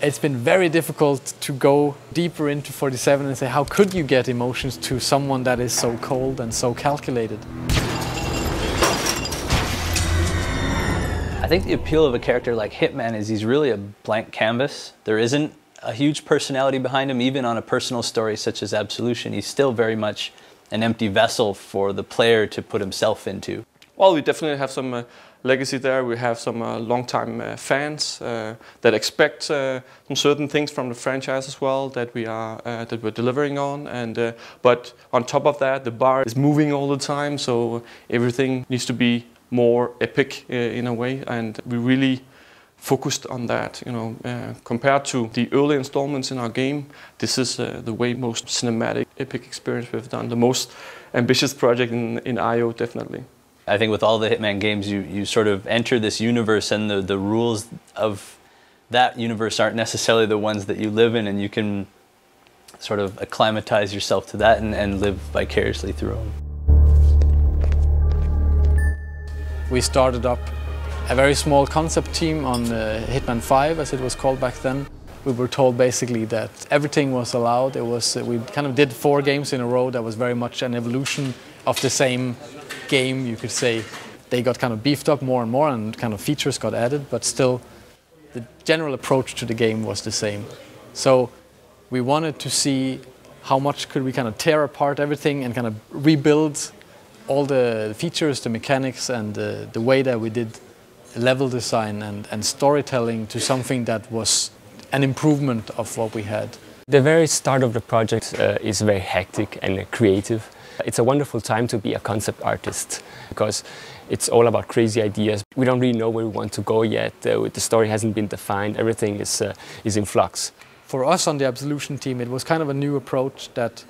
It's been very difficult to go deeper into 47 and say, how could you get emotions to someone that is so cold and so calculated? I think the appeal of a character like Hitman is he's really a blank canvas. There isn't a huge personality behind him. Even on a personal story such as Absolution, he's still very much an empty vessel for the player to put himself into. Well, we definitely have some legacy there. We have some long-time fans that expect some certain things from the franchise as well that we're delivering on. And but on top of that, the bar is moving all the time, so everything needs to be more epic in a way. And we really focused on that. You know, compared to the early installments in our game, this is the way most cinematic, epic experience we've done. The most ambitious project in IO, definitely. I think with all the Hitman games, you sort of enter this universe, and the rules of that universe aren't necessarily the ones that you live in, and you can sort of acclimatize yourself to that and live vicariously through them. We started up a very small concept team on Hitman 5, as it was called back then. We were told basically that everything was allowed. It was, we kind of did 4 games in a row that was very much an evolution of the same game, you could say. They got kind of beefed up more and more, and kind of features got added, but still the general approach to the game was the same. So we wanted to see how much could we kind of tear apart everything and kind of rebuild all the features, the mechanics, and the way that we did level design and storytelling to something that was an improvement of what we had. The very start of the project is very hectic and creative. It's a wonderful time to be a concept artist because it's all about crazy ideas. We don't really know where we want to go yet. The story hasn't been defined. Everything is in flux. For us on the Absolution team, it was kind of a new approach that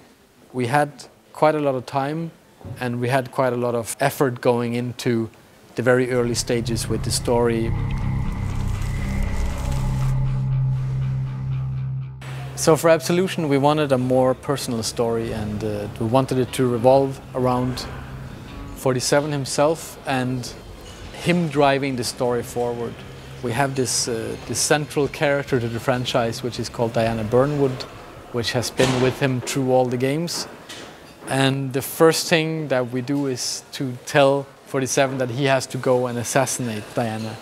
we had quite a lot of time and we had quite a lot of effort going into the very early stages with the story. So for Absolution, we wanted a more personal story, and we wanted it to revolve around 47 himself and him driving the story forward. We have this central character to the franchise, which is called Diana Burnwood, which has been with him through all the games. And the first thing that we do is to tell 47 that he has to go and assassinate Diana.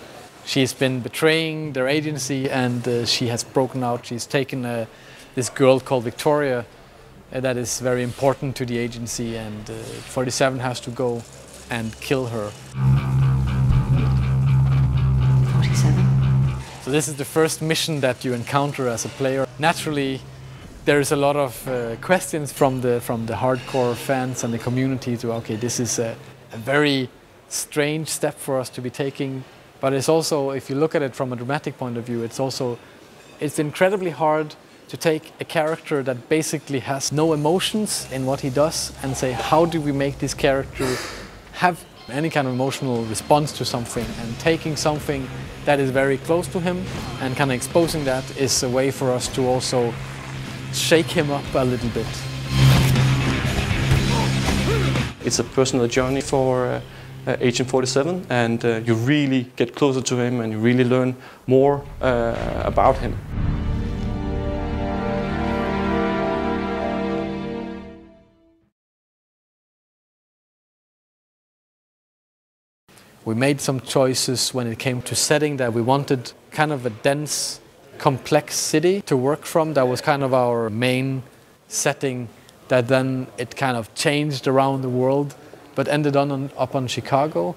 She's been betraying their agency, and she has broken out. She's taken this girl called Victoria that is very important to the agency, and 47 has to go and kill her. 47? So this is the first mission that you encounter as a player. Naturally, there's a lot of questions from the hardcore fans and the community to, okay, this is a very strange step for us to be taking, but it's also, if you look at it from a dramatic point of view, it's incredibly hard to take a character that basically has no emotions in what he does and say, how do we make this character have any kind of emotional response to something? And taking something that is very close to him and kind of exposing that is a way for us to also shake him up a little bit. It's a personal journey for Agent 47, and you really get closer to him and you really learn more about him. We made some choices when it came to setting that we wanted kind of a dense, complex city to work from. That was kind of our main setting, that then it kind of changed around the world, but ended up on Chicago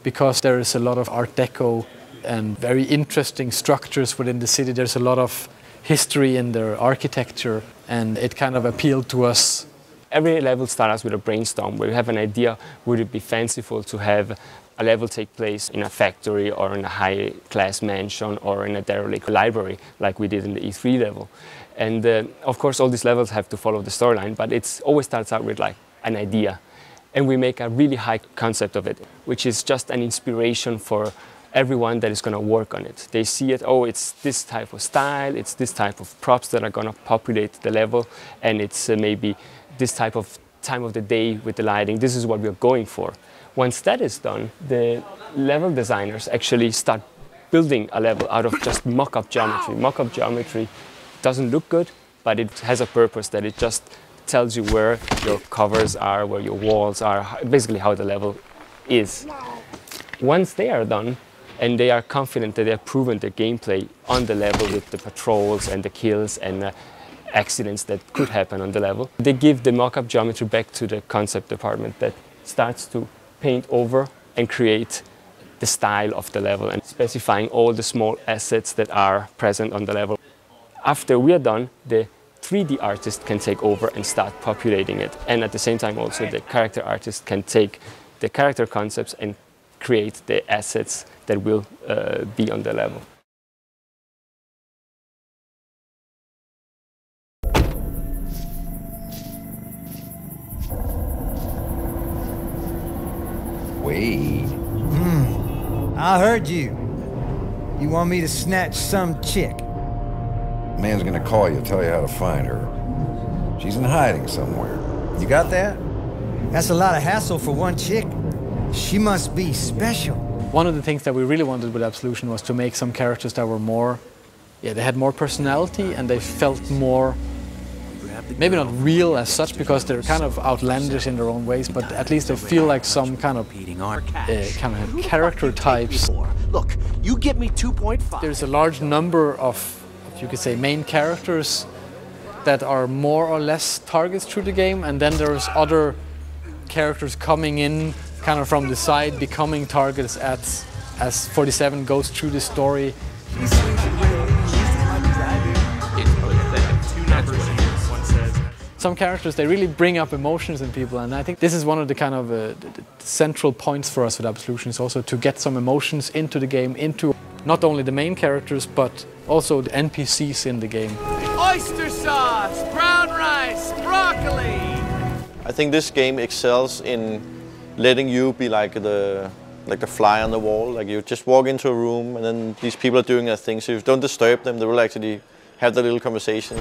because there is a lot of Art Deco and very interesting structures within the city. There's a lot of history in their architecture, and it kind of appealed to us. Every level starts with a brainstorm where we have an idea. Would it be fanciful to have a level take place in a factory or in a high-class mansion or in a derelict library like we did in the E3 level? And of course all these levels have to follow the storyline, but it always starts out with like an idea. And we make a really high concept of it, which is just an inspiration for everyone that is going to work on it. They see it, oh, it's this type of style, it's this type of props that are going to populate the level, and it's maybe this type of time of the day with the lighting. This is what we're going for. Once that is done, the level designers actually start building a level out of just mock-up geometry. Mock-up geometry doesn't look good, but it has a purpose, that it just tells you where your covers are, where your walls are, basically how the level is. Once they are done, and they are confident that they have proven their gameplay on the level with the patrols and the kills and accidents that could happen on the level, they give the mock-up geometry back to the concept department that starts to paint over and create the style of the level and specifying all the small assets that are present on the level. After we are done, the 3D artist can take over and start populating it. And at the same time also the character artist can take the character concepts and create the assets that will be on the level. Wait. I heard you. You want me to snatch some chick? Man's gonna call you, tell you how to find her. She's in hiding somewhere. You got that? That's a lot of hassle for one chick. She must be special. One of the things that we really wanted with Absolution was to make some characters that were more, they had more personality and they felt more, maybe not real as such because they're kind of outlandish in their own ways, but at least they feel like some kind of character types. Look, you get me 2.5. There's a large number of, you could say, main characters that are more or less targets through the game, and then there's other characters coming in kind of from the side, becoming targets as 47 goes through the story. Some characters, they really bring up emotions in people, and I think this is one of the kind of the central points for us with Absolution, is also to get some emotions into the game, into not only the main characters, but also the NPCs in the game. Oyster sauce, brown rice, broccoli. I think this game excels in letting you be like the fly on the wall. Like you just walk into a room and then these people are doing their thing, so if you don't disturb them, they will actually have their little conversation.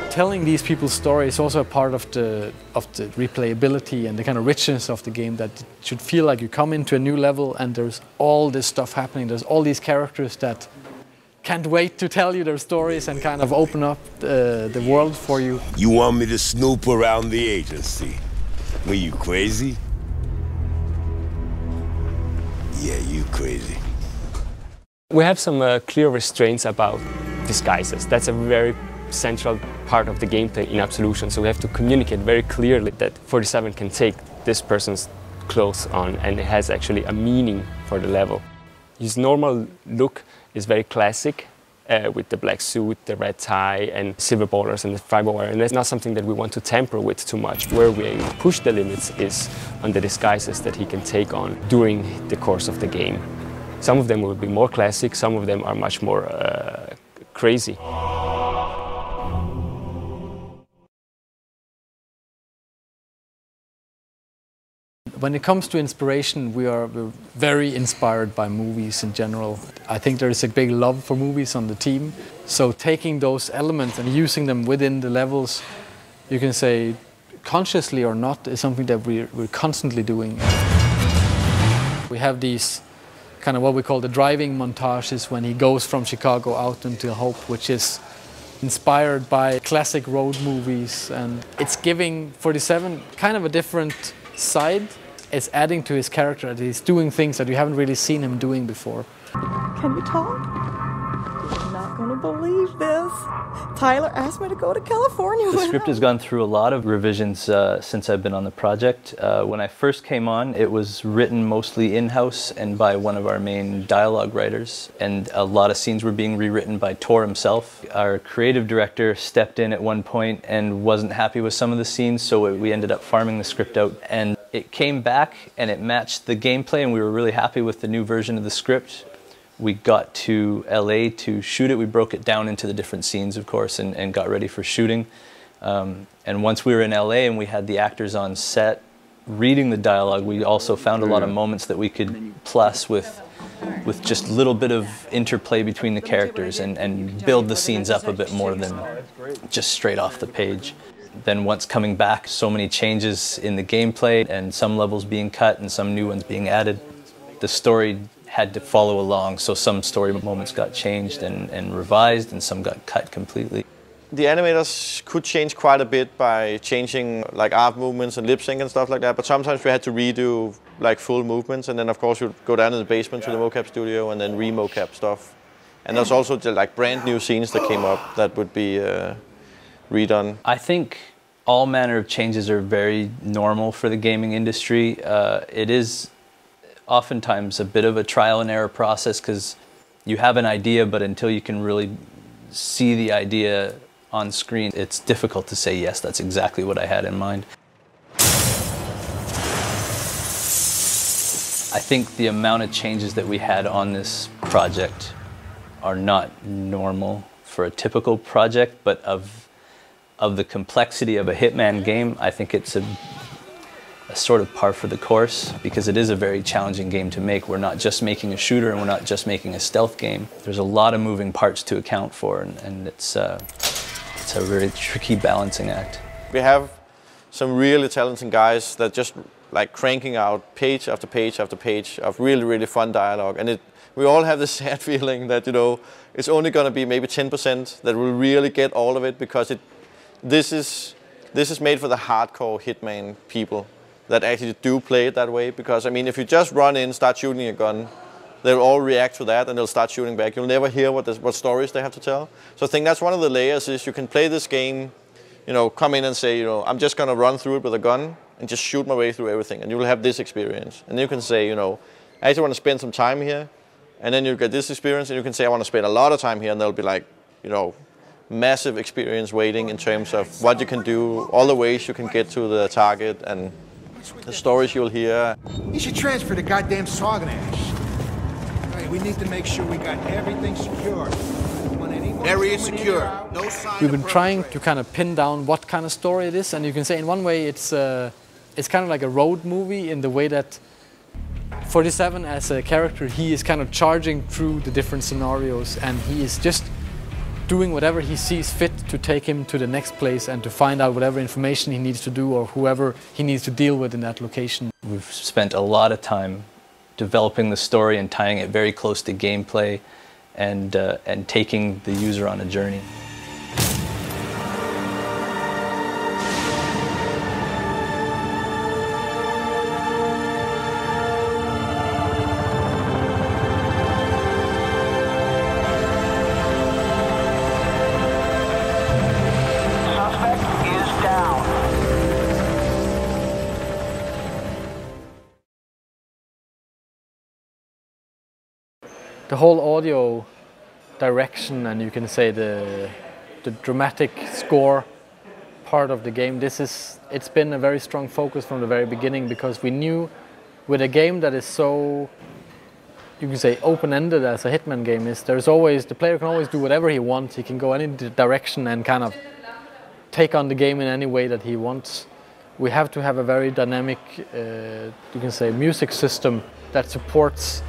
Telling these people's stories is also a part of the replayability and the kind of richness of the game, that it should feel like you come into a new level and there's all this stuff happening. There's all these characters that can't wait to tell you their stories and kind of open up the world for you. You want me to snoop around the agency? Were you crazy? Yeah, you crazy. We have some clear restraints about disguises. That's a very central part of the gameplay in Absolution, so we have to communicate very clearly that 47 can take this person's clothes on and it has actually a meaning for the level. His normal look is very classic, with the black suit, the red tie and silver ballers and the fiber wire, and that's not something that we want to tamper with too much. Where we push the limits is on the disguises that he can take on during the course of the game. Some of them will be more classic, some of them are much more crazy. When it comes to inspiration, we're very inspired by movies in general. I think there is a big love for movies on the team. So taking those elements and using them within the levels, you can say, consciously or not, is something that we're constantly doing. We have these kind of what we call the driving montages when he goes from Chicago out into Hope, which is inspired by classic road movies. And it's giving 47 kind of a different side. It's adding to his character, that he's doing things that you haven't really seen him doing before. Can you talk? You're not gonna believe this. Tyler asked me to go to California. The script has gone through a lot of revisions since I've been on the project. When I first came on, it was written mostly in-house and by one of our main dialogue writers, and a lot of scenes were being rewritten by Tor himself. Our creative director stepped in at one point and wasn't happy with some of the scenes, so we ended up farming the script out, and it came back and it matched the gameplay, and we were really happy with the new version of the script. We got to LA to shoot it. We broke it down into the different scenes, of course, and got ready for shooting. And once we were in LA and we had the actors on set, reading the dialogue, we also found a lot of moments that we could plus with just a little bit of interplay between the characters and build the scenes up a bit more than just straight off the page. Then once coming back, so many changes in the gameplay and some levels being cut and some new ones being added. The story had to follow along, so some story moments got changed and revised and some got cut completely. The animators could change quite a bit by changing like arm movements and lip sync and stuff like that, but sometimes we had to redo like full movements, and then of course you'd go down in the basement to the mocap studio and then re-mocap stuff. And there's also like brand new scenes that came up that would be redone. I think all manner of changes are very normal for the gaming industry. It is oftentimes a bit of a trial and error process because you have an idea, but until you can really see the idea on screen, it's difficult to say, yes, that's exactly what I had in mind. I think the amount of changes that we had on this project are not normal for a typical project, but of the complexity of a Hitman game, I think it's a sort of par for the course, because it is a very challenging game to make. We're not just making a shooter and we're not just making a stealth game. There's a lot of moving parts to account for, and it's a very tricky balancing act. We have some really talented guys that just like cranking out page after page after page of really, really fun dialogue. And we all have this sad feeling that, you know, it's only going to be maybe 10% that will really get all of it, because this is made for the hardcore Hitman people that actually do play it that way. Because, I mean, if you just run in, start shooting a gun, they'll all react to that and they'll start shooting back. You'll never hear what stories they have to tell. So I think that's one of the layers, is you can play this game, you know, come in and say, you know, I'm just going to run through it with a gun and just shoot my way through everything, and you will have this experience. And you can say, you know, I actually want to spend some time here, and then you get this experience, and you can say I want to spend a lot of time here, and there'll be like, you know, massive experience waiting in terms of what you can do, all the ways you can get to the target, and the stories you'll hear. You should transfer the goddamn Sorganash. We need to make sure we got everything secure. Area secure. No sign. We've been trying to kind of pin down what kind of story it is, and you can say in one way it's kind of like a road movie, in the way that 47 as a character, he is kind of charging through the different scenarios, and he is just doing whatever he sees fit to take him to the next place and to find out whatever information he needs to do, or whoever he needs to deal with in that location. We've spent a lot of time developing the story and tying it very close to gameplay, and taking the user on a journey. The whole audio direction, and you can say the dramatic score part of the game, it's been a very strong focus from the very beginning, because we knew with a game that is so, you can say, open-ended as a Hitman game is, the player can always do whatever he wants. He can go any direction and kind of take on the game in any way that he wants. We have to have a very dynamic, you can say, music system that supports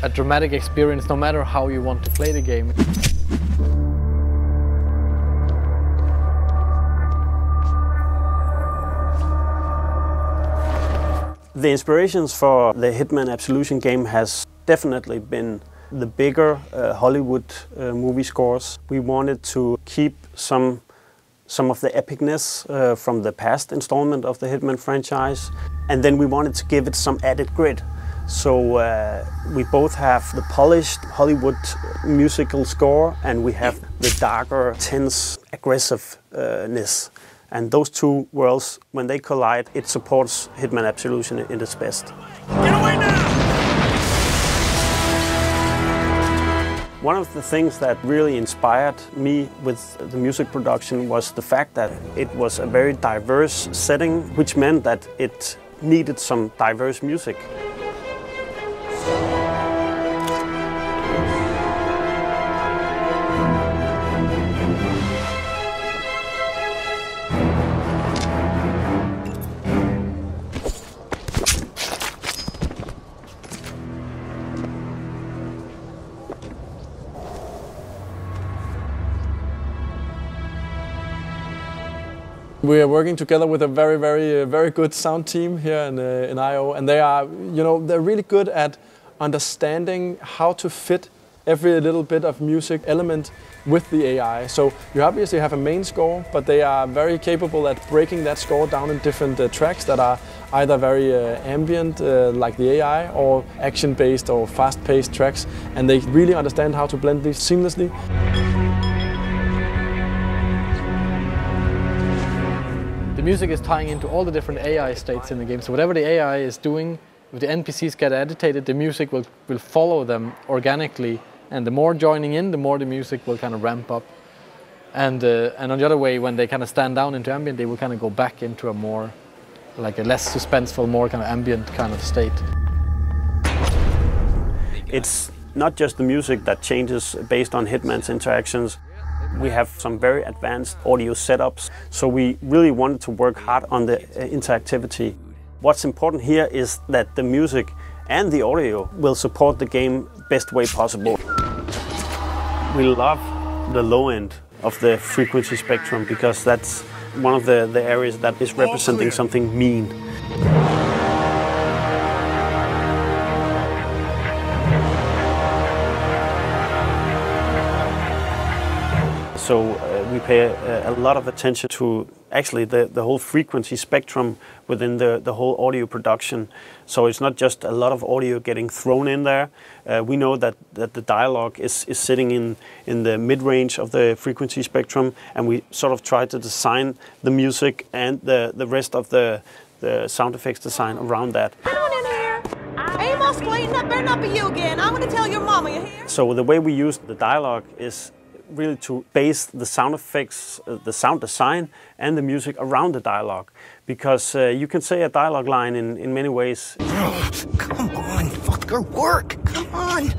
a dramatic experience no matter how you want to play the game. The inspirations for the Hitman Absolution game has definitely been the bigger Hollywood movie scores. We wanted to keep some of the epicness from the past installment of the Hitman franchise, and then we wanted to give it some added grit. So we both have the polished Hollywood musical score, and we have the darker, tense, aggressiveness. And those two worlds, when they collide, it supports Hitman Absolution in its best. Get away now! One of the things that really inspired me with the music production was the fact that it was a very diverse setting, which meant that it needed some diverse music. We are working together with a very good sound team here in IO, and they are, they're really good at understanding how to fit every little bit of music element with the AI. So you obviously have a main score, but they are very capable at breaking that score down in different tracks that are either very ambient, like the AI, or action-based or fast-paced tracks, and they really understand how to blend these seamlessly. The music is tying into all the different AI states in the game, so whatever the AI is doing, if the NPCs get agitated, the music will follow them organically, and the more joining in, the more the music will kind of ramp up. And on the other way, when they kind of stand down into ambient, they will kind of go back into a more, like a less suspenseful, more kind of ambient kind of state. It's not just the music that changes based on Hitman's interactions. We have some very advanced audio setups, so we really wanted to work hard on the interactivity. What's important here is that the music and the audio will support the game best way possible. We love the low end of the frequency spectrum because that's one of the areas that is representing something mean. So we pay a lot of attention to actually the whole frequency spectrum within the whole audio production. So it's not just a lot of audio getting thrown in there. We know that the dialogue is sitting in the mid-range of the frequency spectrum, and we sort of try to design the music and the rest of the sound effects design around that. Come on in here. Amos, waiting up, better not be you again. I'm gonna tell your mama you're here. So the way we use the dialogue is really to base the sound effects, the sound design and the music around the dialogue. Because you can say a dialogue line in many ways. Come on, fucker, work, come on.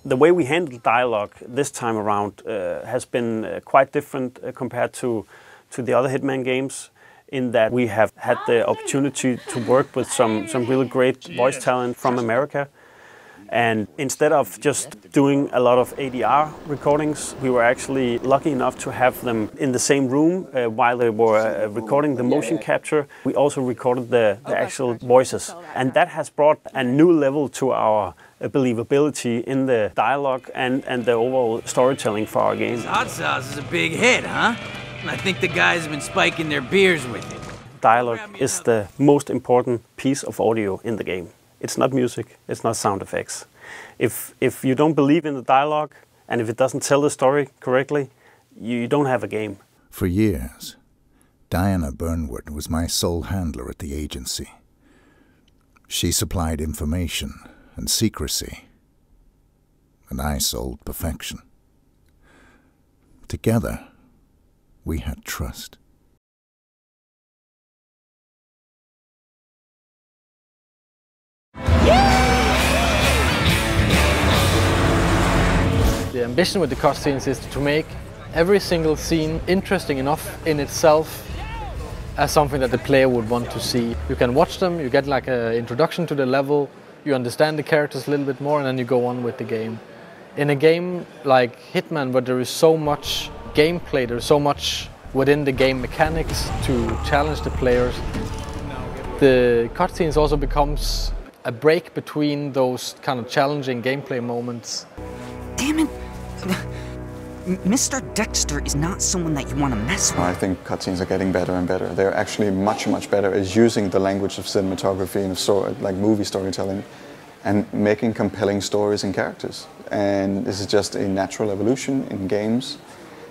The way we handle dialogue this time around has been quite different compared to the other Hitman games, in that we have had the opportunity to work with some really great voice talent from America. And instead of just doing a lot of ADR recordings, we were actually lucky enough to have them in the same room while they were recording the motion capture. We also recorded the actual voices. And that has brought a new level to our believability in the dialogue and the overall storytelling for our game. Hot sauce is a big hit, huh? I think the guys have been spiking their beers with it. Dialogue is the most important piece of audio in the game. It's not music, it's not sound effects. If you don't believe in the dialogue, and if it doesn't tell the story correctly, you don't have a game. For years, Diana Burnwood was my sole handler at the agency. She supplied information and secrecy, and I sold perfection. Together, we had trust. The ambition with the cutscenes is to make every single scene interesting enough in itself as something that the player would want to see. You can watch them, you get like an introduction to the level, you understand the characters a little bit more, and then you go on with the game. In a game like Hitman, where there is so much gameplay, there's so much within the game mechanics to challenge the players, the cutscenes also becomes a break between those kind of challenging gameplay moments. Damn it! Mr. Dexter is not someone that you want to mess with. I think cutscenes are getting better and better. They're actually much better at using the language of cinematography and of like movie storytelling and making compelling stories and characters. And this is just a natural evolution in games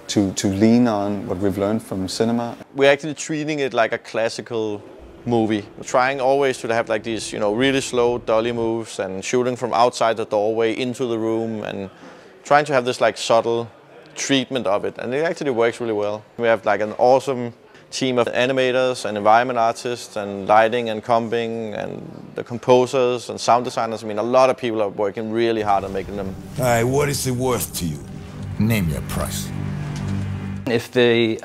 to lean on what we've learned from cinema. We're actually treating it like a classical movie. We're trying always to have like these, really slow dolly moves and shooting from outside the doorway into the room and trying to have this like subtle treatment of it, and it actually works really well. We have like an awesome team of animators and environment artists and lighting and comping and the composers and sound designers. I mean, a lot of people are working really hard on making them. All right, what is it worth to you? Name your price. If they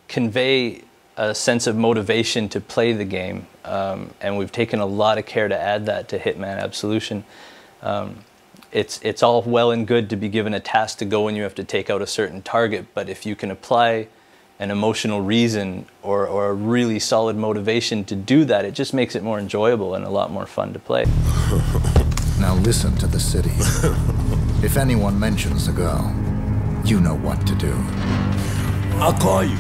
convey a sense of motivation to play the game, and we've taken a lot of care to add that to Hitman Absolution. It's all well and good to be given a task to go and you have to take out a certain target, but if you can apply an emotional reason or a really solid motivation to do that, it just makes it more enjoyable and a lot more fun to play. Now listen to the city. If anyone mentions the girl, you know what to do. I'll call you.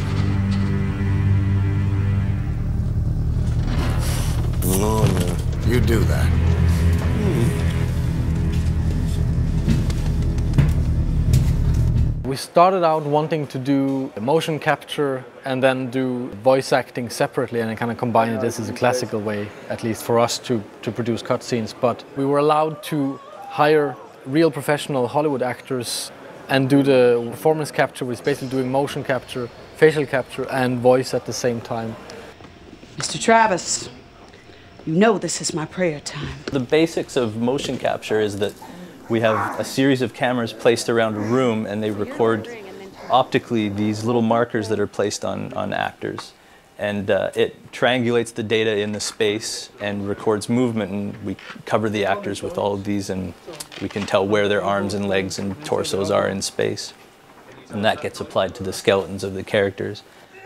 Oh, no. You do that. We started out wanting to do motion capture and then do voice acting separately and kind of combine this as a classical way, at least for us to produce cutscenes. But we were allowed to hire real professional Hollywood actors and do the performance capture, which is basically doing motion capture, facial capture and voice at the same time. Mr. Travis, you know this is my prayer time. The basics of motion capture is that we have a series of cameras placed around a room and they record optically these little markers that are placed on actors. And it triangulates the data in the space and records movement, and we cover the actors with all of these and we can tell where their arms and legs and torsos are in space. And that gets applied to the skeletons of the characters.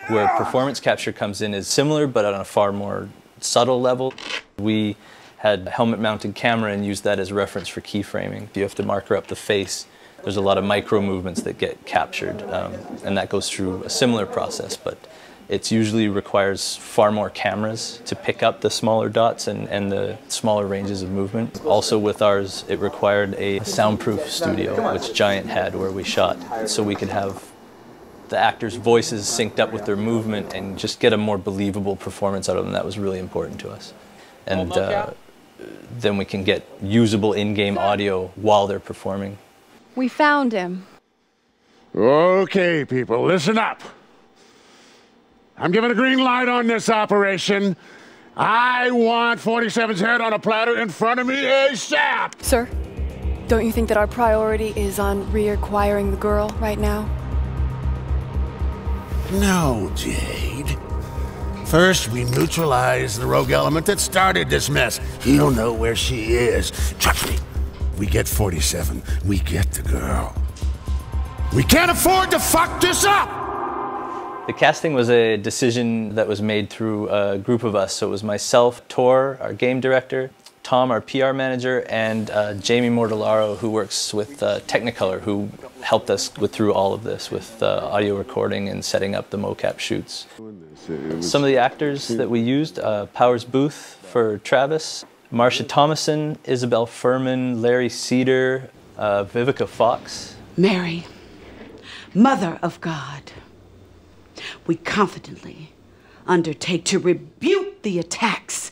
Where performance capture comes in is similar but on a far more subtle level. We had a helmet-mounted camera and used that as reference for keyframing. If you have to marker up the face, there's a lot of micro movements that get captured, and that goes through a similar process, but it usually requires far more cameras to pick up the smaller dots and the smaller ranges of movement. Also with ours, it required a soundproof studio, which Giant had where we shot, so we could have the actors' voices synced up with their movement and just get a more believable performance out of them. That was really important to us. And then we can get usable in-game audio while they're performing. We found him. Okay, people, listen up. I'm giving a green light on this operation. I want 47's head on a platter in front of me ASAP! Sir, don't you think that our priority is on reacquiring the girl right now? No, Jade. First, we neutralize the rogue element that started this mess. You don't know where she is. Trust me, we get 47, we get the girl. We can't afford to fuck this up! The casting was a decision that was made through a group of us. So it was myself, Tor, our game director, Tom, our PR manager, and Jamie Mortellaro, who works with Technicolor, who helped us through all of this with audio recording and setting up the mocap shoots. Some of the actors that we used, Powers Booth for Travis, Marsha Thomason, Isabel Furman, Larry Cedar, Vivica Fox. Mary, Mother of God, we confidently undertake to rebuke the attacks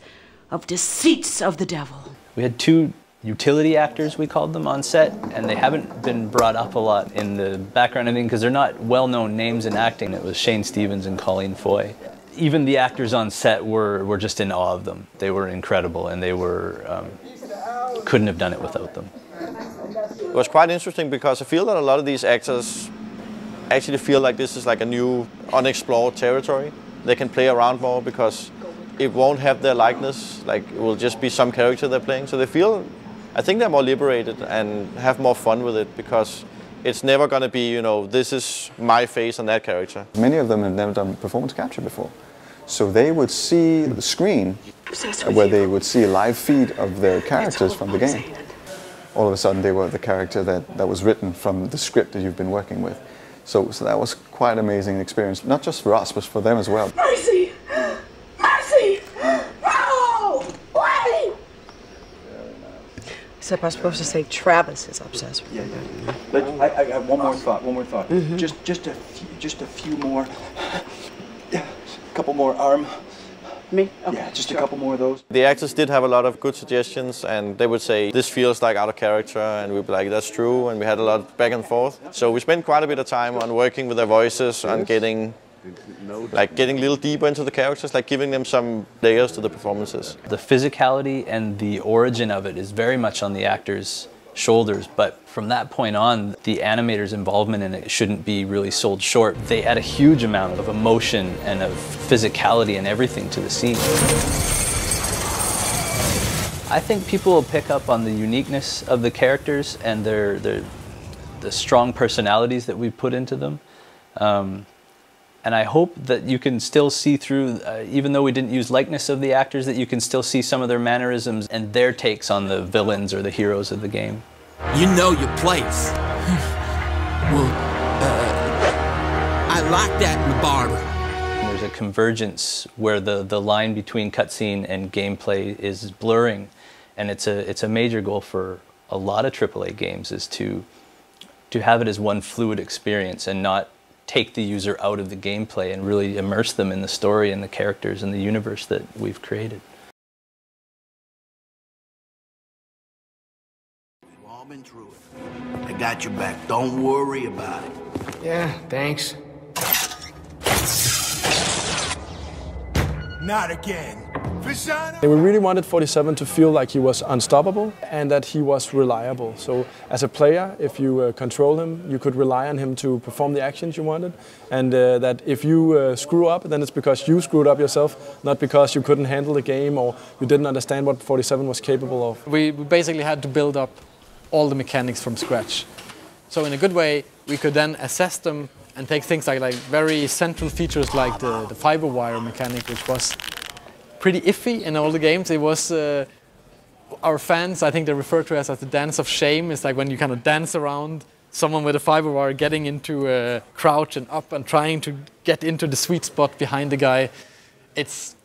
of deceits of the devil. We had 2 utility actors, we called them, on set, and they haven't been brought up a lot in the background, I mean, because they're not well-known names in acting. It was Shane Stevens and Colleen Foy. Even the actors on set were just in awe of them. They were incredible, and they were, couldn't have done it without them. It was quite interesting because I feel that a lot of these actors actually feel like this is like a new unexplored territory. They can play around more because it won't have their likeness, like it will just be some character they're playing. So they feel, I think they're more liberated and have more fun with it because it's never going to be, you know, this is my face on that character. Many of them have never done performance capture before. So they would see the screen where they would see a live feed of their characters from the game. All of a sudden they were the character that was written from the script that you've been working with. So that was quite an amazing experience, not just for us, but for them as well. Mercy! Mercy! No! Wait! Except I'm supposed to say Travis is obsessed with you. But I got one more thought. Mm-hmm. Just a few more. A couple more arm. Me? Okay. Yeah, just a couple more of those. The actors did have a lot of good suggestions, and they would say, this feels like out of character, and we'd be like, that's true, and we had a lot back and forth. So we spent quite a bit of time on working with their voices, on getting a little deeper into the characters, like giving them some layers to the performances. The physicality and the origin of it is very much on the actors' shoulders, but from that point on, the animators' involvement in it shouldn't be really sold short. They add a huge amount of emotion and of physicality and everything to the scene. I think people will pick up on the uniqueness of the characters and the strong personalities that we put into them. And I hope that you can still see through, even though we didn't use likeness of the actors, that you can still see some of their mannerisms and their takes on the villains or the heroes of the game. You know your place. Well, I like that in the barber. There's a convergence where the line between cutscene and gameplay is blurring, and it's a major goal for a lot of AAA games, is to have it as one fluid experience and not take the user out of the gameplay and really immerse them in the story and the characters and the universe that we've created. We've all been through it. I got your back. Don't worry about it. Yeah, thanks. Not again. We really wanted 47 to feel like he was unstoppable and that he was reliable. So as a player, if you control him, you could rely on him to perform the actions you wanted. And that if you screw up, then it's because you screwed up yourself, not because you couldn't handle the game or you didn't understand what 47 was capable of. We basically had to build up all the mechanics from scratch. So in a good way, we could then assess them and take things like very central features like the fiber wire mechanic, which was pretty iffy in all the games. It was, our fans, I think they refer to it as the dance of shame. It's like when you kind of dance around someone with a fiber wire getting into a crouch and up and trying to get into the sweet spot behind the guy. It's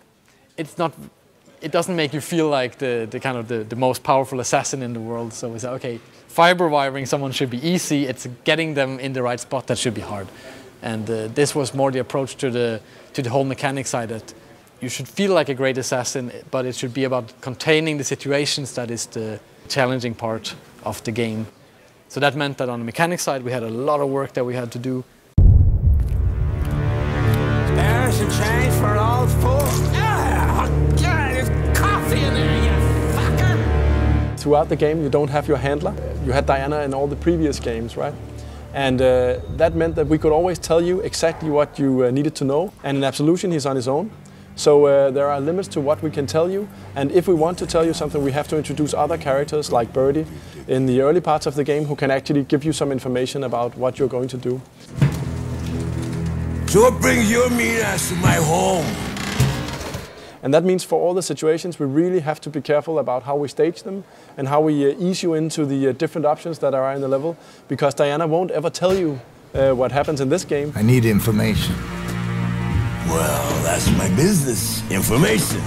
not, it doesn't make you feel like the most powerful assassin in the world. So it's like, okay, fiber wiring someone should be easy. It's getting them in the right spot that should be hard. And this was more the approach to the whole mechanic side, that you should feel like a great assassin, but it should be about containing the situations that is the challenging part of the game. So that meant that on the mechanic side, we had a lot of work that we had to do. There's a change for all four. Ah, God, there's coffee in there, you fucker! Throughout the game, you don't have your handler. You had Diana in all the previous games, right? And that meant that we could always tell you exactly what you needed to know. And in Absolution, he's on his own. So there are limits to what we can tell you, and if we want to tell you something, we have to introduce other characters like Birdie in the early parts of the game who can actually give you some information about what you're going to do. So bring your mean ass to my home. And that means for all the situations, we really have to be careful about how we stage them and how we ease you into the different options that are in the level, because Diana won't ever tell you what happens in this game. I need information. Well, that's my business. Information.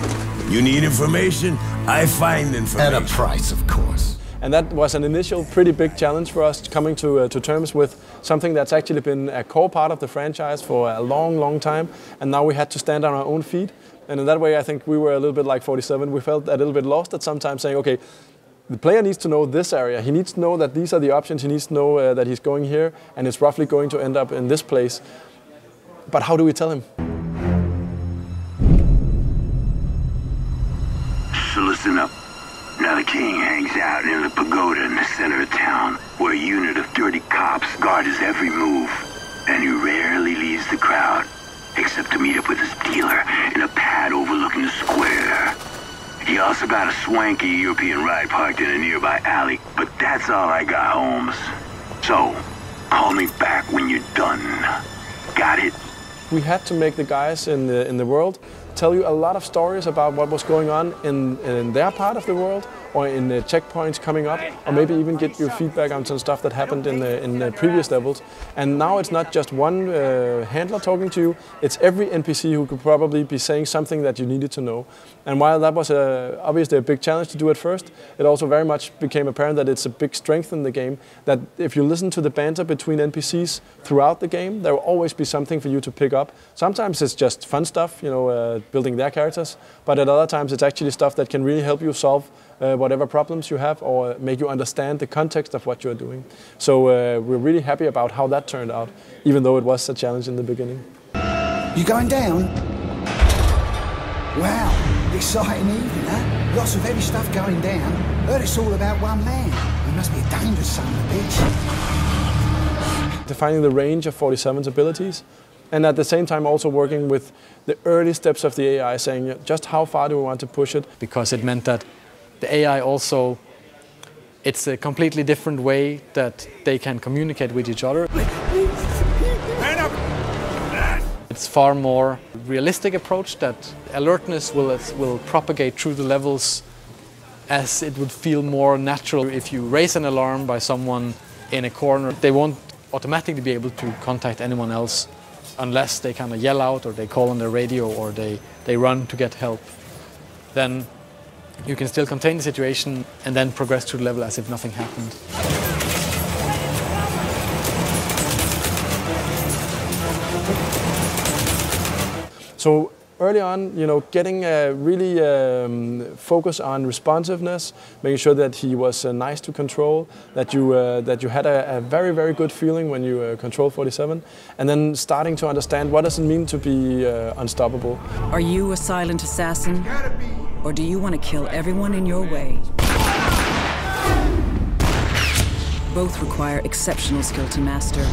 You need information, I find information. At a price, of course. And that was an initial pretty big challenge for us, coming to terms with something that's actually been a core part of the franchise for a long, long time. And now we had to stand on our own feet. And in that way, I think we were a little bit like 47. We felt a little bit lost at some time, saying, okay, the player needs to know this area. He needs to know that these are the options. He needs to know that he's going here and it's roughly going to end up in this place. But how do we tell him? So listen up. Now the king hangs out in the pagoda in the center of town, where a unit of dirty cops guard his every move. And he rarely leaves the crowd, except to meet up with his dealer in a pad overlooking the square. He also got a swanky European ride parked in a nearby alley, but that's all I got, Holmes. So, call me back when you're done. Got it? We had to make the guys in the world tell you a lot of stories about what was going on in their part of the world, or in the checkpoints coming up, or maybe even get your feedback on some stuff that happened in the previous levels. And now it's not just one handler talking to you, it's every NPC who could probably be saying something that you needed to know. And while that was obviously a big challenge to do at first, it also very much became apparent that it's a big strength in the game, that if you listen to the banter between NPCs throughout the game, there will always be something for you to pick up. Sometimes it's just fun stuff, you know, building their characters, but at other times it's actually stuff that can really help you solve whatever problems you have, or make you understand the context of what you're doing. So we're really happy about how that turned out, even though it was a challenge in the beginning. You going down? Wow, exciting evening, huh? Lots of heavy stuff going down. Heard it's all about one man. He must be a dangerous son of a bitch. Defining the range of 47's abilities, and at the same time also working with the early steps of the AI, saying just how far do we want to push it? Because it meant that the AI also, it's a completely different way that they can communicate with each other. It's far more realistic approach that alertness will propagate through the levels as it would feel more natural. If you raise an alarm by someone in a corner, they won't automatically be able to contact anyone else unless they kind of yell out or they call on their radio or they run to get help. Then you can still contain the situation and then progress through the level as if nothing happened. So early on, getting really focus on responsiveness, making sure that he was nice to control, that you had a very, very good feeling when you control 47, and then starting to understand what does it mean to be unstoppable. Are you a silent assassin, or do you want to kill everyone in your way? Both require exceptional skill to master.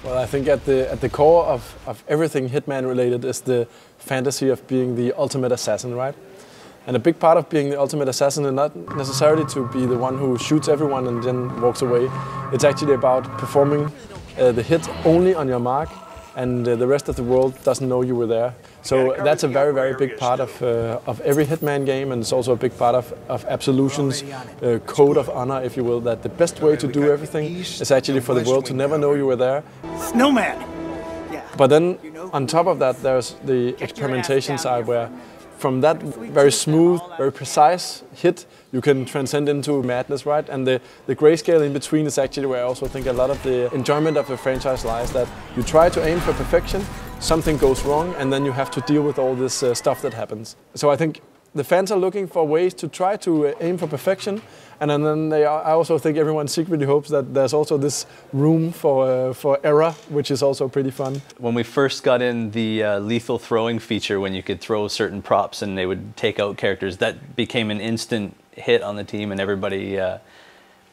Well, I think at the core of everything Hitman related is the fantasy of being the ultimate assassin, right? And a big part of being the ultimate assassin is not necessarily to be the one who shoots everyone and then walks away. It's actually about performing the hit only on your mark, and the rest of the world doesn't know you were there. So that's a very, very big part of every Hitman game, and it's also a big part of Absolution's code of honor, if you will, that the best way to do everything is actually for the world to never know you were there. Snowman! But then, on top of that, there's the experimentation side where from that very smooth, very precise hit, you can transcend into madness, right? And the grayscale in between is actually where I also think a lot of the enjoyment of the franchise lies, that you try to aim for perfection, something goes wrong, and then you have to deal with all this stuff that happens. So I think the fans are looking for ways to try to aim for perfection, and then I also think everyone secretly hopes that there's also this room for error, which is also pretty fun. When we first got in the lethal throwing feature, when you could throw certain props and they would take out characters, that became an instant hit on the team, and everybody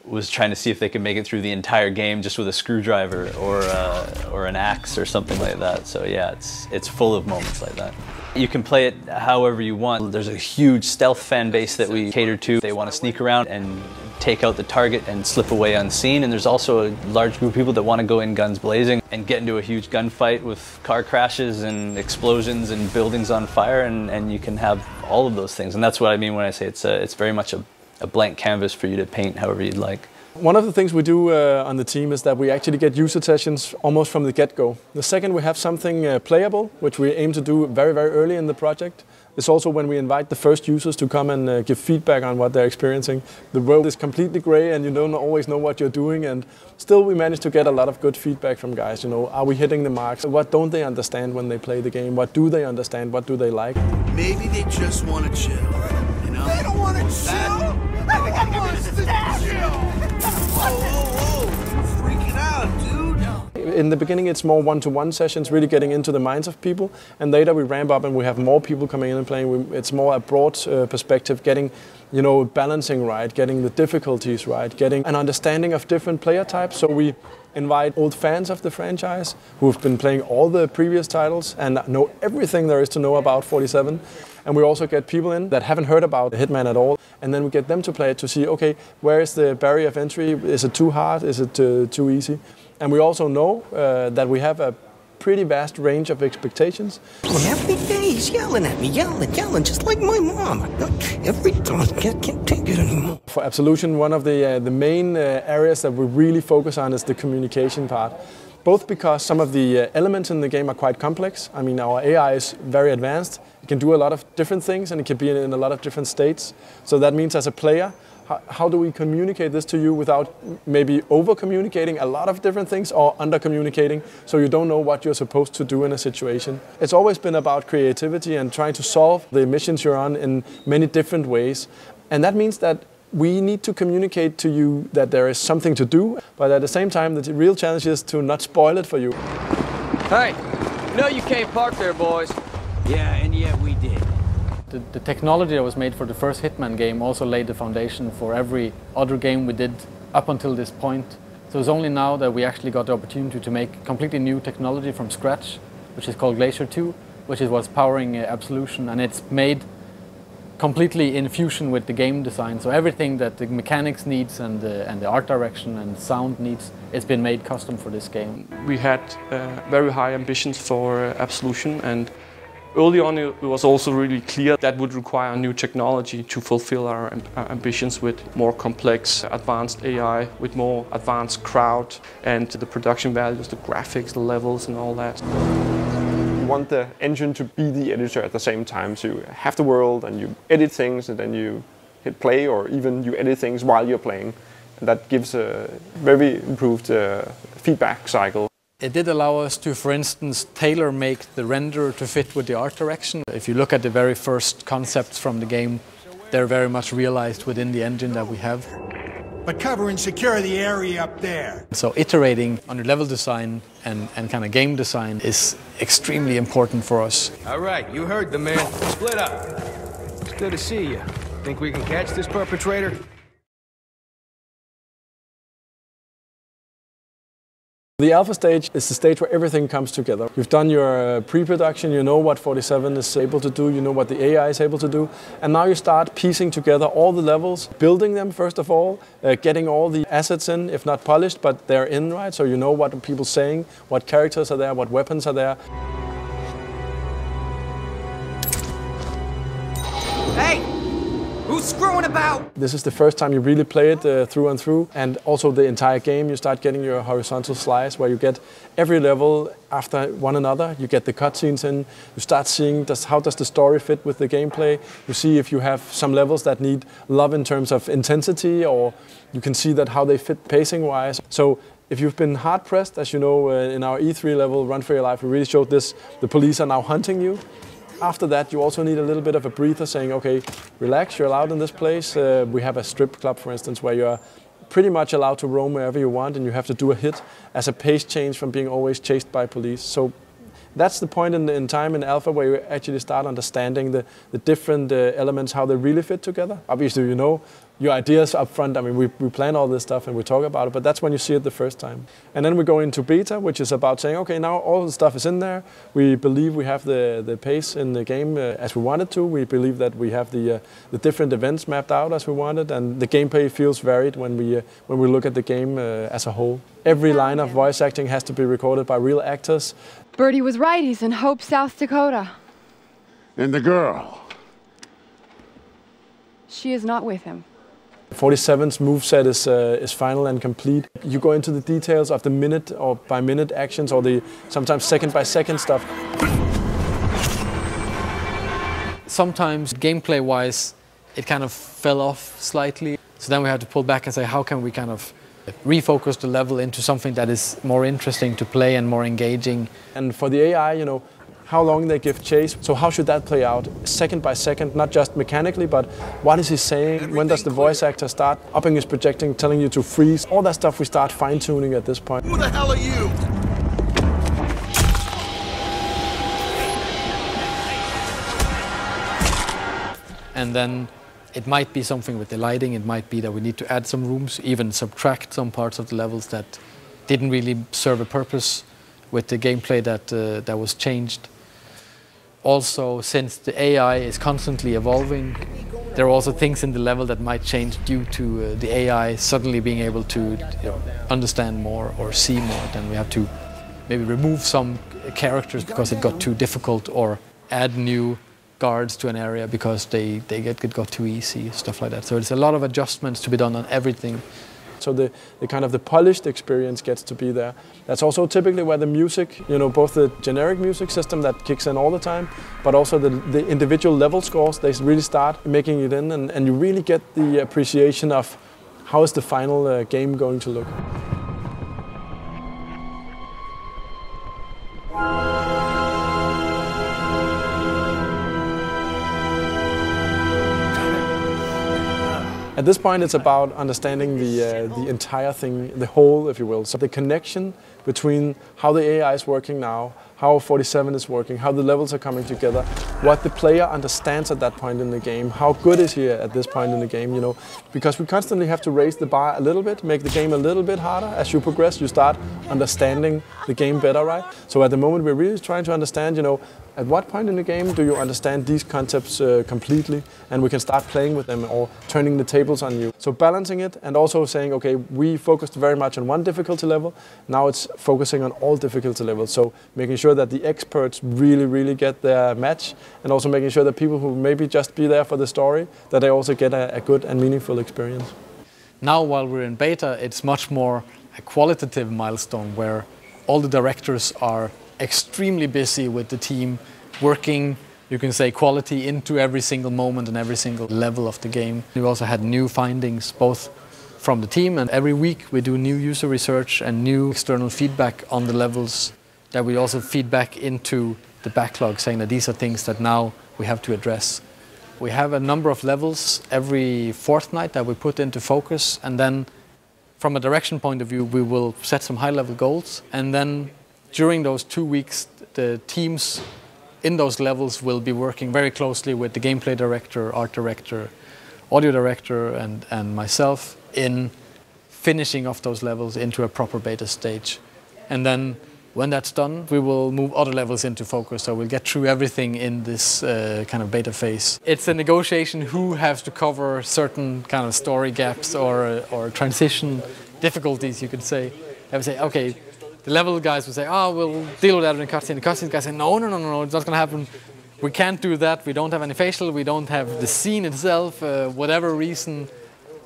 was trying to see if they could make it through the entire game just with a screwdriver or an axe or something like that. So yeah, it's full of moments like that. You can play it however you want. There's a huge stealth fan base that we cater to. They want to sneak around and take out the target and slip away unseen. And there's also a large group of people that want to go in guns blazing and get into a huge gunfight with car crashes and explosions and buildings on fire. And you can have all of those things. And that's what I mean when I say it's very much a blank canvas for you to paint however you'd like. One of the things we do on the team is that we actually get user sessions almost from the get-go. The second we have something playable, which we aim to do very, very early in the project, is also when we invite the first users to come and give feedback on what they're experiencing. The world is completely grey and you don't always know what you're doing, and still we manage to get a lot of good feedback from guys. Are we hitting the marks? What don't they understand when they play the game? What do they understand? What do they like? Maybe they just want to chill, They don't want to chill! Everyone wants to chill! Whoa, you're freaking out, dude! In the beginning it's more one-to-one sessions, really getting into the minds of people, and later we ramp up and we have more people coming in and playing. It's more a broad perspective, getting balancing right, getting the difficulties right, getting an understanding of different player types. So we invite old fans of the franchise who've been playing all the previous titles and know everything there is to know about 47. And we also get people in that haven't heard about Hitman at all, and then we get them to play it to see, okay, where is the barrier of entry? Is it too hard? Is it too easy? And we also know that we have a pretty vast range of expectations. Every day he's yelling at me, yelling, just like my mom. Every time, can't take it anymore. For Absolution, one of the main areas that we really focus on is the communication part. Both because some of the elements in the game are quite complex. I mean, our AI is very advanced. It can do a lot of different things and it can be in a lot of different states. So that means as a player, how do we communicate this to you without maybe over-communicating a lot of different things or under-communicating so you don't know what you're supposed to do in a situation? It's always been about creativity and trying to solve the missions you're on in many different ways. And that means that we need to communicate to you that there is something to do, but at the same time, the real challenge is to not spoil it for you. Hey, you can't park there, boys. Yeah, and yet we did. The technology that was made for the first Hitman game also laid the foundation for every other game we did up until this point. So it's only now that we actually got the opportunity to make completely new technology from scratch, which is called Glacier 2, which is what's powering Absolution, and it's made completely in fusion with the game design. So everything that the mechanics needs and the art direction and sound needs, it's been made custom for this game. We had very high ambitions for Absolution, and early on it was also really clear that would require new technology to fulfill our ambitions with more complex, advanced AI, with more advanced crowd and the production values, the graphics, the levels and all that. You want the engine to be the editor at the same time, so you have the world and you edit things and then you hit play, or even you edit things while you're playing. And that gives a very improved feedback cycle. It did allow us to, for instance, tailor-make the render to fit with the art direction. If you look at the very first concepts from the game, they're very much realized within the engine that we have. But cover and secure the area up there. So iterating on your level design and kind of game design is extremely important for us. All right, you heard the man. Split up. It's good to see you. Think we can catch this perpetrator? The alpha stage is the stage where everything comes together. You've done your pre-production, you know what 47 is able to do, you know what the AI is able to do, and now you start piecing together all the levels, building them first of all, getting all the assets in, if not polished, but they're in, right? So you know what people are saying, what characters are there, what weapons are there. Hey! Who's screwing about? This is the first time you really play it through and through, and also the entire game you start getting your horizontal slice where you get every level after one another. You get the cutscenes in, you start seeing how does the story fit with the gameplay. You see if you have some levels that need love in terms of intensity, or you can see that how they fit pacing wise. So if you've been hard pressed, as you know, in our E3 level, Run for Your Life, we really showed this, the police are now hunting you. After that, you also need a little bit of a breather saying, okay, relax, you're allowed in this place. We have a strip club, for instance, where you're pretty much allowed to roam wherever you want, and you have to do a hit as a pace change from being always chased by police. So that's the point in time in alpha where you actually start understanding the different elements, how they really fit together. Obviously, you know your ideas up front. I mean, we plan all this stuff and we talk about it, but that's when you see it the first time. And then we go into beta, which is about saying, okay, now all the stuff is in there. We believe we have the pace in the game as we wanted to. We believe that we have the different events mapped out as we wanted, and the gameplay feels varied when we look at the game as a whole. Every line of voice acting has to be recorded by real actors. Birdie was right, he's in Hope, South Dakota. And the girl? She is not with him. 47's moveset is final and complete. You go into the details of the minute or by minute actions, or the sometimes second by second stuff. Sometimes gameplay wise it kind of fell off slightly, so then we had to pull back and say how can we kind of refocus the level into something that is more interesting to play and more engaging. And for the AI, you know, how long they give chase, so how should that play out second by second, not just mechanically, but what is he saying, when does the voice actor start upping his projecting, telling you to freeze, all that stuff we start fine-tuning at this point. Who the hell are you? And then it might be something with the lighting, it might be that we need to add some rooms, even subtract some parts of the levels that didn't really serve a purpose with the gameplay that was changed. Also, since the AI is constantly evolving, there are also things in the level that might change due to the AI suddenly being able to understand more or see more. Then we have to maybe remove some characters because it got too difficult, or add new guards to an area because it got too easy, stuff like that. So it's a lot of adjustments to be done on everything. So the kind of the polished experience gets to be there. That's also typically where the music, you know, both the generic music system that kicks in all the time, but also the individual level scores, they really start making it in, and you really get the appreciation of how is the final game going to look. At this point, it's about understanding the entire thing, the whole, if you will. So the connection between how the AI is working now, how 47 is working, how the levels are coming together, what the player understands at that point in the game, how good is he at this point in the game, you know. Because we constantly have to raise the bar a little bit, make the game a little bit harder. As you progress, you start understanding the game better, right? So at the moment, we're really trying to understand, you know, at what point in the game do you understand these concepts completely, and we can start playing with them or turning the tables on you. So balancing it and also saying, okay, we focused very much on one difficulty level, now it's focusing on all difficulty levels. So making sure that the experts really get their match, and also making sure that people who maybe just be there for the story, that they also get a good and meaningful experience. Now while we're in beta, it's much more a qualitative milestone where all the directors are extremely busy with the team, working, you can say, quality into every single moment and every single level of the game. We also had new findings both from the team, and every week we do new user research and new external feedback on the levels that we also feed back into the backlog, saying that these are things that now we have to address. We have a number of levels every fortnight that we put into focus, and then from a direction point of view we will set some high-level goals, and then during those 2 weeks the teams in those levels will be working very closely with the gameplay director, art director, audio director and myself in finishing off those levels into a proper beta stage. And then when that's done, we will move other levels into focus, so we'll get through everything in this kind of beta phase. It's a negotiation who has to cover certain kind of story gaps or transition difficulties, you could say. I would say, okay, the level guys would say, oh, we'll deal with that in the cutscene. The cutscene guys say, no, it's not going to happen. We can't do that. We don't have any facial. We don't have the scene itself. Whatever reason,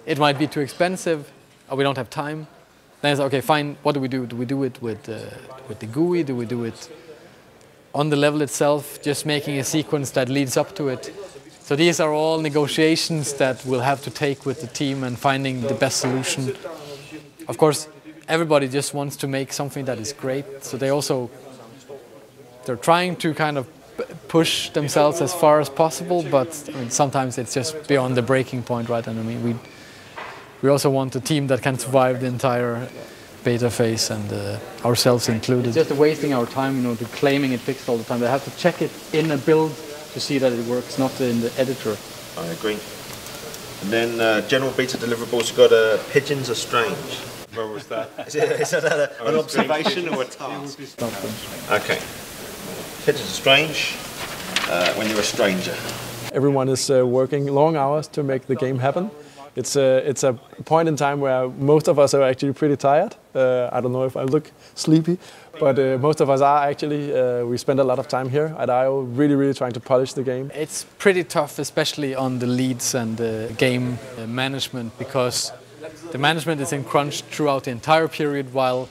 it might be too expensive, or we don't have time. Then it's okay, fine. What do we do? Do we do it with the GUI? Do we do it on the level itself, just making a sequence that leads up to it? So these are all negotiations that we'll have to take with the team and finding the best solution. Of course, everybody just wants to make something that is great. So they're trying to kind of push themselves as far as possible, but I mean, sometimes it's just beyond the breaking point, right? And I mean, we also want a team that can survive the entire beta phase, and ourselves included. It's just wasting our time, you know, to claiming it fixed all the time. They have to check it in a build to see that it works, not in the editor. I agree. And then general beta deliverables, you've got Pigeons Are Strange. What was that? Is that an observation or a task? Okay. Pigeons Are Strange, when you're a stranger. Everyone is working long hours to make the game happen. It's a point in time where most of us are actually pretty tired. I don't know if I look sleepy, but most of us are actually. We spend a lot of time here at I.O. really trying to polish the game. It's pretty tough, especially on the leads and the game management, because the management is in crunch throughout the entire period, while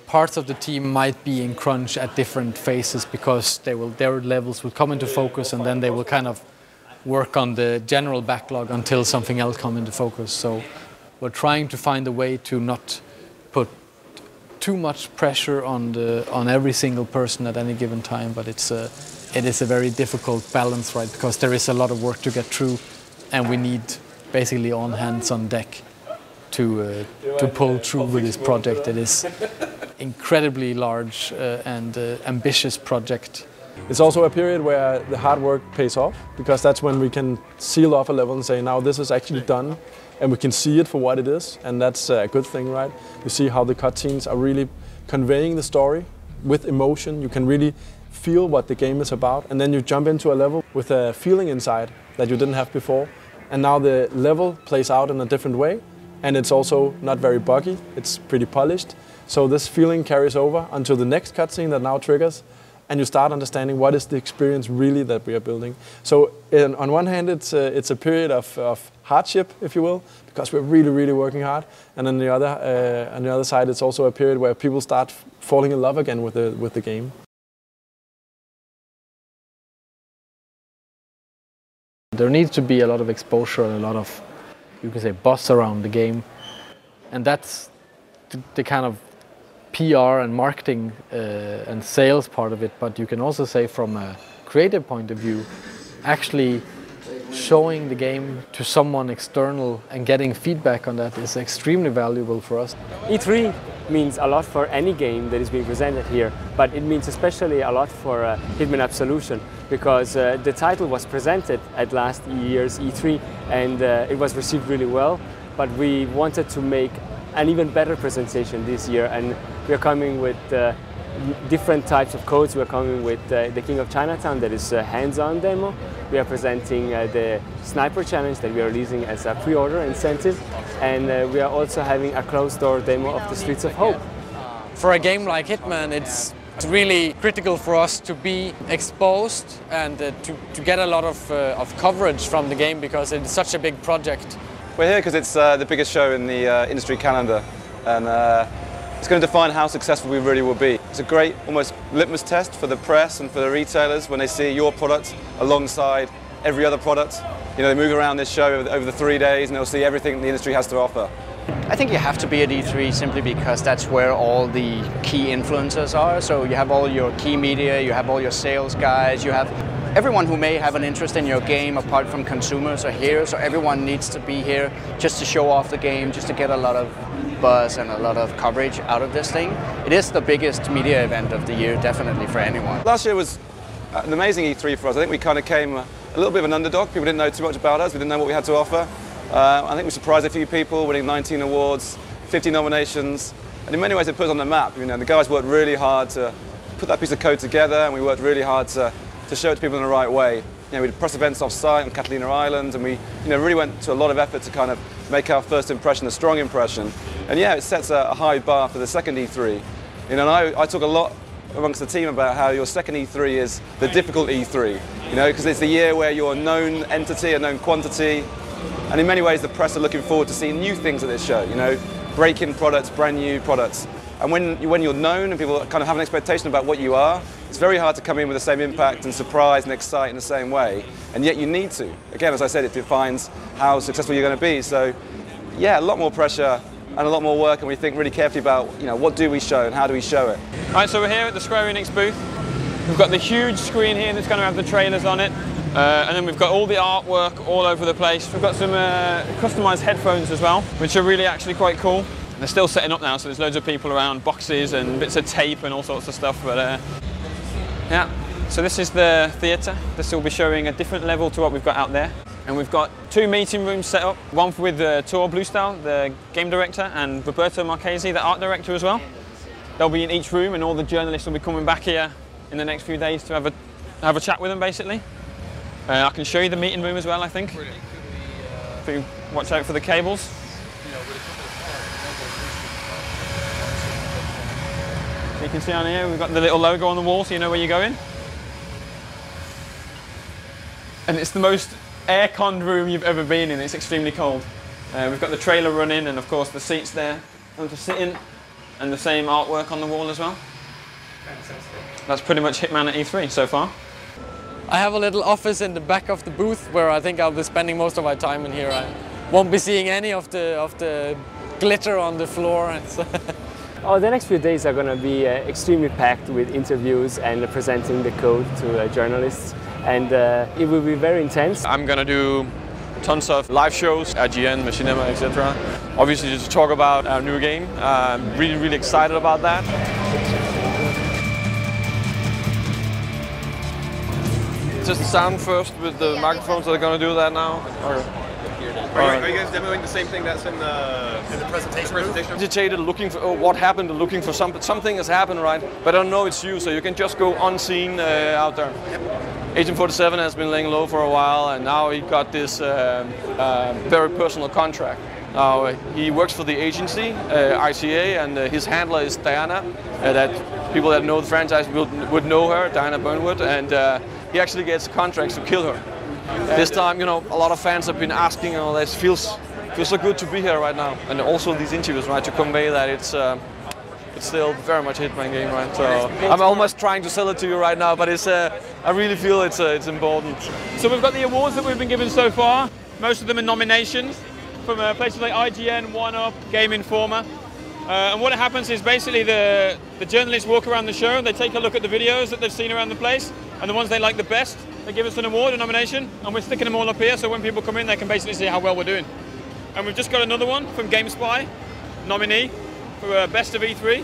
parts of the team might be in crunch at different phases, because their levels will come into focus, and then they will kind of work on the general backlog until something else comes into focus. So we're trying to find a way to not put too much pressure on every single person at any given time, but it is a very difficult balance, right? Because there is a lot of work to get through, and we need basically all hands on deck to pull through with this project. It is incredibly large and ambitious project. It's also a period where the hard work pays off, because that's when we can seal off a level and say, now this is actually done, and we can see it for what it is, and that's a good thing, right? You see how the cutscenes are really conveying the story with emotion. You can really feel what the game is about, and then you jump into a level with a feeling inside that you didn't have before, and now the level plays out in a different way, and it's also not very buggy, it's pretty polished. So this feeling carries over until the next cutscene that now triggers, and you start understanding what is the experience really that we are building. So on one hand, it's a period of hardship, if you will, because we're really working hard, and on the other side, it's also a period where people start falling in love again with the game. There needs to be a lot of exposure and a lot of, you can say, buzz around the game, and that's the kind of PR and marketing and sales part of it. But you can also say, from a creative point of view, actually showing the game to someone external and getting feedback on that is extremely valuable for us. E3 means a lot for any game that is being presented here, but it means especially a lot for Hitman Absolution, because the title was presented at last year's E3 and it was received really well, but we wanted to make an even better presentation this year, and we are coming with different types of codes. We're coming with the King of Chinatown, that is a hands-on demo. We are presenting the Sniper Challenge that we are releasing as a pre-order incentive. And we are also having a closed-door demo of the Streets of Hope. For a game like Hitman, it's really critical for us to be exposed and to get a lot of coverage from the game, because it's such a big project. We're here because it's the biggest show in the industry calendar, and it's going to define how successful we really will be. It's a great, almost litmus test for the press and for the retailers when they see your product alongside every other product. You know, they move around this show over the 3 days and they'll see everything the industry has to offer. I think you have to be at E3 simply because that's where all the key influencers are. So you have all your key media, you have all your sales guys, you have everyone who may have an interest in your game apart from consumers are here. So everyone needs to be here just to show off the game, just to get a lot of buzz and a lot of coverage out of this thing. It is the biggest media event of the year, definitely, for anyone. Last year was an amazing E3 for us. I think we kind of came a little bit of an underdog. People didn't know too much about us. We didn't know what we had to offer. I think we surprised a few people, winning 19 awards, 50 nominations, and in many ways it put us on the map. You know, the guys worked really hard to put that piece of code together, and we worked really hard to show it to people in the right way. You know, we did press events off-site on Catalina Island, and we really went to a lot of effort to kind of make our first impression a strong impression. And yeah, it sets a high bar for the second E3. You know, and I talk a lot amongst the team about how your second E3 is the difficult E3, you know, because it's the year where you're a known entity, a known quantity, and in many ways the press are looking forward to seeing new things at this show, you know, break-in products, brand new products. And when you're known and people kind of have an expectation about what you are, it's very hard to come in with the same impact and surprise and excite in the same way, and yet you need to. Again, as I said, it defines how successful you're going to be. So yeah, a lot more pressure and a lot more work, and we think really carefully about, you know, what do we show and how do we show it. Right, so we're here at the Square Enix booth. We've got the huge screen here that's going to have the trailers on it, and then we've got all the artwork all over the place. We've got some customized headphones as well, which are really actually quite cool. They're still setting up now, so there's loads of people around, boxes and bits of tape and all sorts of stuff. But yeah, so this is the theatre. This will be showing a different level to what we've got out there. And we've got 2 meeting rooms set up, one with Tor Bluestyle, the game director, and Roberto Marchesi, the art director as well. They'll be in each room, and all the journalists will be coming back here in the next few days to have a chat with them, basically. I can show you the meeting room as well, I think. If you watch out for the cables. You can see on here, we've got the little logo on the wall, so you know where you're going. And it's the most air-conned room you've ever been in. It's extremely cold. We've got the trailer running, and of course the seats there to sit in, and the same artwork on the wall as well. Fantastic. That's pretty much Hitman at E3 so far. I have a little office in the back of the booth where I think I'll be spending most of my time in here. I won't be seeing any of the glitter on the floor. Oh, the next few days are going to be extremely packed with interviews and presenting the code to journalists, and it will be very intense. I'm going to do tons of live shows, IGN, Machinima, etc. Obviously just to talk about our new game. I'm really excited about that. Just sound first with the microphones that are going to do that now? Are you guys demoing the same thing that's in the presentation? Agitated, looking for what happened, looking for something has happened, right? But I don't know it's you, so you can just go unseen out there. Yep. Agent 47 has been laying low for a while, and now he got this very personal contract. Now he works for the agency, ICA, and his handler is Diana. That people that know the franchise would know her, Diana Burnwood, and he actually gets contracts to kill her. This time, you know, a lot of fans have been asking, you know, it feels so good to be here right now, and also these interviews, right, to convey that it's still very much a Hitman game, right? So I'm almost trying to sell it to you right now, but I really feel it's important. So we've got the awards that we've been given so far. Most of them are nominations from places like IGN, 1UP, Game Informer. And what happens is basically the journalists walk around the show, they take a look at the videos that they've seen around the place, and the ones they like the best, they give us an award, a nomination, and we're sticking them all up here, so when people come in, they can basically see how well we're doing. And we've just got another one from GameSpy, nominee for Best of E3.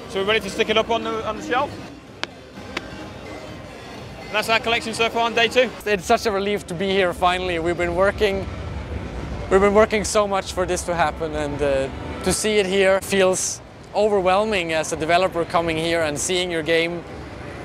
So we're ready to stick it up on the shelf. And that's our collection so far on day 2. It's such a relief to be here finally. We've been working so much for this to happen, and to see it here feels overwhelming as a developer coming here and seeing your game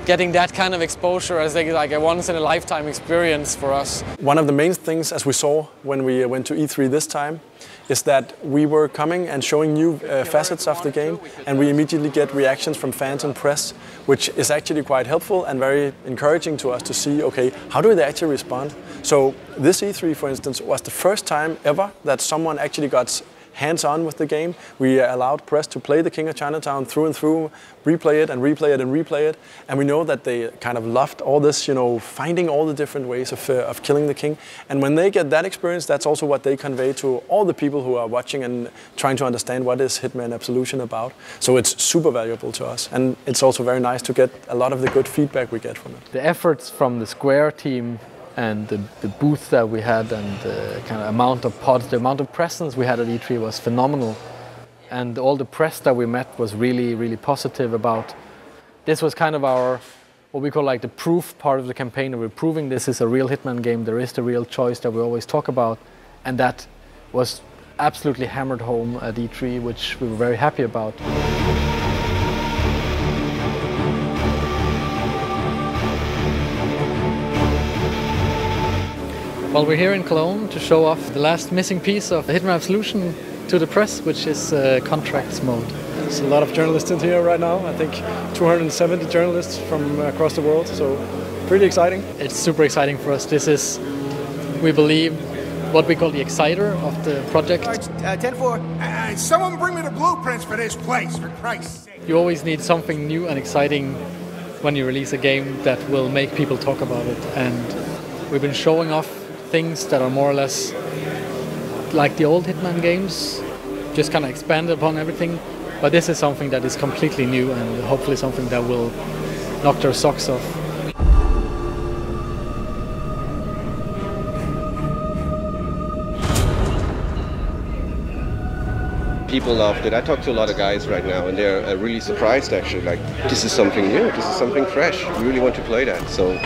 getting that kind of exposure as like a once-in-a-lifetime experience for us. One of the main things, as we saw when we went to E3 this time, is that we were coming and showing new facets of the game, and we immediately get reactions from fans and press, which is actually quite helpful and very encouraging to us to see, okay, how do they actually respond? So this E3, for instance, was the first time ever that someone actually got hands-on with the game. We allowed press to play the King of Chinatown through and through, replay it and replay it and replay it, and we know that they kind of loved all this, you know, finding all the different ways of killing the king. And when they get that experience, that's also what they convey to all the people who are watching and trying to understand what is Hitman Absolution about. So it's super valuable to us, and it's also very nice to get a lot of the good feedback we get from it. The efforts from the Square team and the booth that we had and the kind of amount of pods, the amount of presence we had at E3 was phenomenal. And all the press that we met was really, really positive about. This was kind of our, what we call like the proof part of the campaign, that we're proving this is a real Hitman game, there is the real choice that we always talk about. And that was absolutely hammered home at E3, which we were very happy about. Well, we're here in Cologne to show off the last missing piece of Hitman Absolution to the press, which is contracts mode. There's a lot of journalists in here right now. I think 270 journalists from across the world, so pretty exciting. It's super exciting for us. This is, we believe, what we call the exciter of the project. 10-4. Someone bring me the blueprints for this place, for Christ's sake. You always need something new and exciting when you release a game that will make people talk about it. And we've been showing off things that are more or less like the old Hitman games, just kind of expanded upon everything. But this is something that is completely new and hopefully something that will knock their socks off. People loved it. I talked to a lot of guys right now and they're really surprised actually, like this is something new, this is something fresh. We really want to play that. So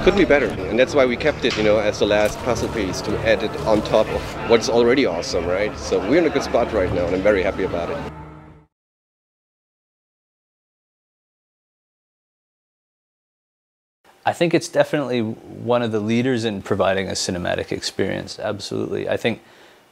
couldn't be better, and that's why we kept it, you know, as the last puzzle piece to add it on top of what's already awesome, right? So we're in a good spot right now, and I'm very happy about it. I think it's definitely one of the leaders in providing a cinematic experience, absolutely. I think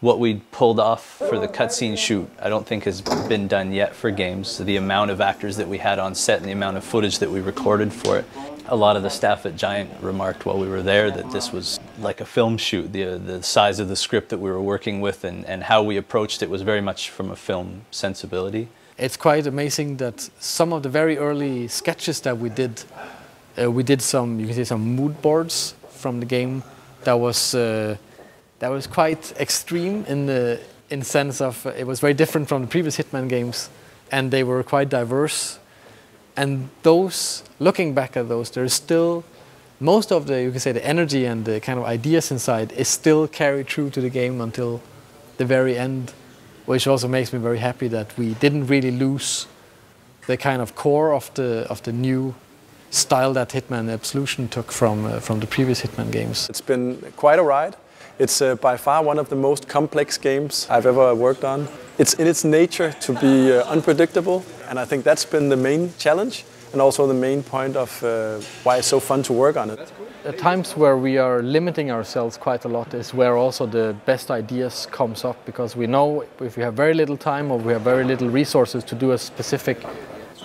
what we pulled off for the cutscene shoot, I don't think has been done yet for games. So the amount of actors that we had on set and the amount of footage that we recorded for it. A lot of the staff at Giant remarked while we were there that this was like a film shoot. The size of the script that we were working with and how we approached it was very much from a film sensibility. It's quite amazing that some of the very early sketches that we did some, you can say, some mood boards from the game that was quite extreme in the sense of it was very different from the previous Hitman games, and they were quite diverse. And those, looking back at those, there's still most of the, you can say, the energy and the kind of ideas inside is still carried through to the game until the very end, which also makes me very happy that we didn't really lose the kind of core of the new style that Hitman Absolution took from the previous Hitman games. It's been quite a ride. It's by far one of the most complex games I've ever worked on. It's in its nature to be unpredictable, and I think that's been the main challenge and also the main point of why it's so fun to work on it. At times where we are limiting ourselves quite a lot is where also the best ideas comes up, because we know if we have very little time or we have very little resources to do a specific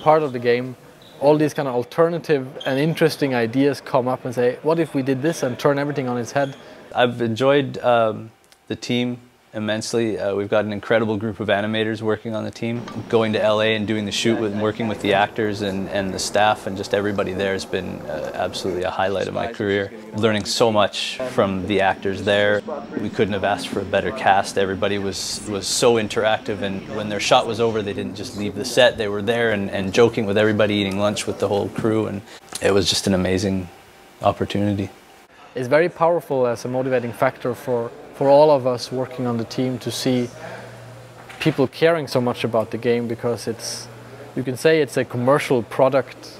part of the game, all these kind of alternative and interesting ideas come up and say, what if we did this and turn everything on its head? I've enjoyed the team immensely. We've got an incredible group of animators working on the team. Going to LA and doing the shoot and working with the actors and the staff and just everybody there has been absolutely a highlight of my career. Learning so much from the actors there. We couldn't have asked for a better cast. Everybody was so interactive, and when their shot was over they didn't just leave the set. They were there and joking with everybody, eating lunch with the whole crew, and it was just an amazing opportunity. It's very powerful as a motivating factor for all of us working on the team to see people caring so much about the game, because it's, you can say it's a commercial product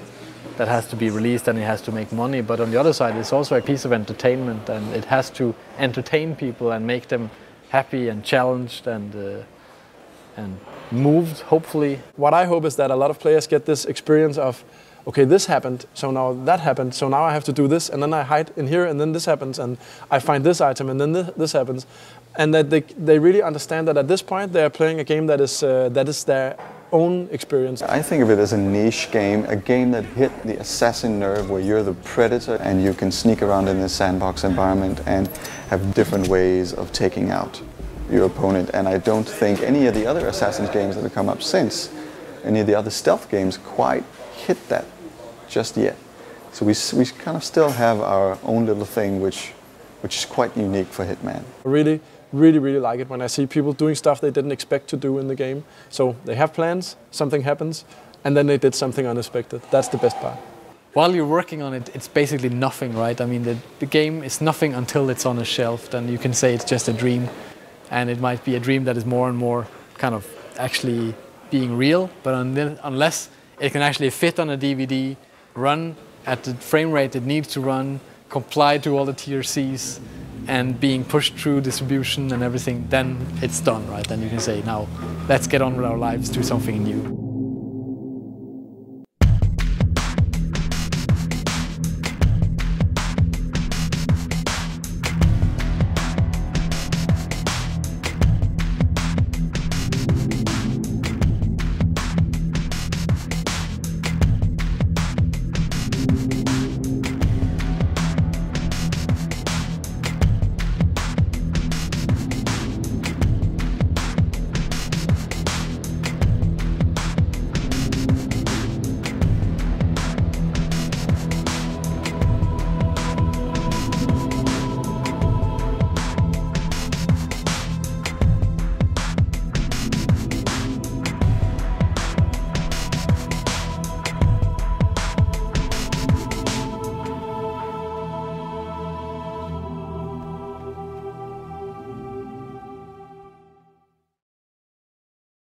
that has to be released and it has to make money, but on the other side it's also a piece of entertainment, and it has to entertain people and make them happy and challenged and moved, hopefully. What I hope is that a lot of players get this experience of, okay, this happened, so now that happened, so now I have to do this, and then I hide in here, and then this happens, and I find this item, and then this happens. And that they really understand that at this point they are playing a game that is their own experience. I think of it as a niche game, a game that hit the assassin nerve where you're the predator and you can sneak around in this sandbox environment and have different ways of taking out your opponent. And I don't think any of the other Assassin's games that have come up since, any of the other stealth games quite hit that just yet. So we kind of still have our own little thing which is quite unique for Hitman. Really like it when I see people doing stuff they didn't expect to do in the game. So they have plans, something happens, and then they did something unexpected. That's the best part. While you're working on it, it's basically nothing, right? I mean, the game is nothing until it's on a shelf. Then you can say it's just a dream, and it might be a dream that is more and more kind of actually being real. But unless it can actually fit on a DVD, run at the frame rate it needs to run, comply to all the TRCs, and being pushed through distribution and everything, then it's done, right? Then you can say, now let's get on with our lives, do something new.